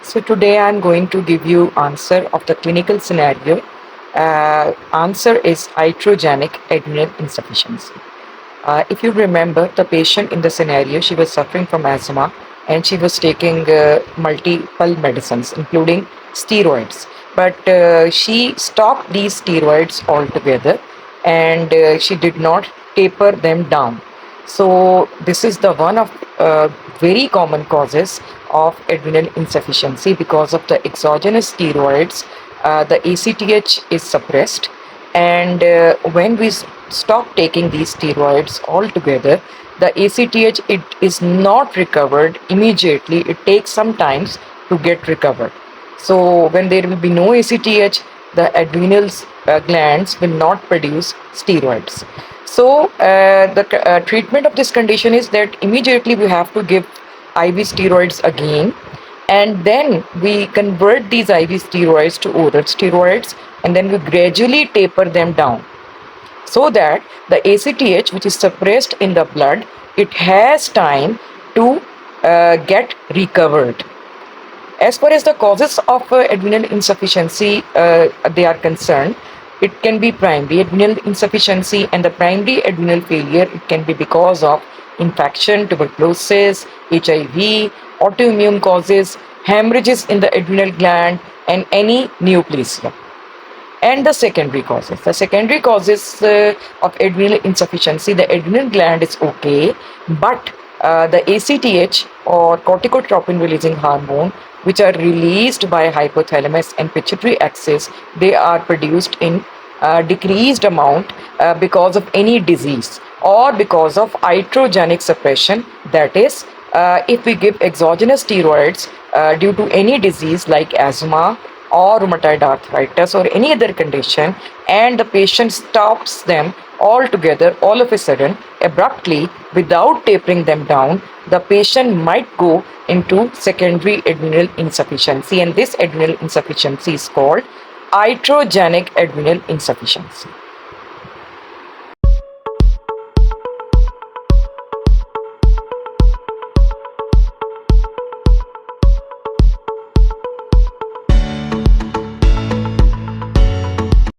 So today I'm going to give you answer of the clinical scenario. Answer is iatrogenic adrenal insufficiency. If you remember the patient in the scenario, she was suffering from asthma and she was taking multiple medicines, including steroids. But she stopped these steroids altogether and she did not taper them down. So this is the one of very common causes of adrenal insufficiency because of the exogenous steroids. The ACTH is suppressed, and when we stop taking these steroids altogether, the ACTH it is not recovered immediately. It takes some time to get recovered. So when there will be no ACTH, the adrenal glands will not produce steroids. So the treatment of this condition is that immediately we have to give IV steroids again, and then we convert these IV steroids to oral steroids, and then we gradually taper them down so that the ACTH, which is suppressed in the blood, it has time to get recovered. As far as the causes of adrenal insufficiency they are concerned, it can be primary adrenal insufficiency, and the primary adrenal failure it can be because of infection, tuberculosis, HIV, autoimmune causes, hemorrhages in the adrenal gland, and any neoplasia. And the secondary causes of adrenal insufficiency, the adrenal gland is okay, but the ACTH or corticotropin releasing hormone, which are released by hypothalamus and pituitary axis, they are produced in decreased amount because of any disease or because of iatrogenic suppression. That is, if we give exogenous steroids due to any disease like asthma or rheumatoid arthritis or any other condition, and the patient stops them altogether all of a sudden, abruptly, without tapering them down, the patient might go into secondary adrenal insufficiency, and this adrenal insufficiency is called iatrogenic adrenal insufficiency.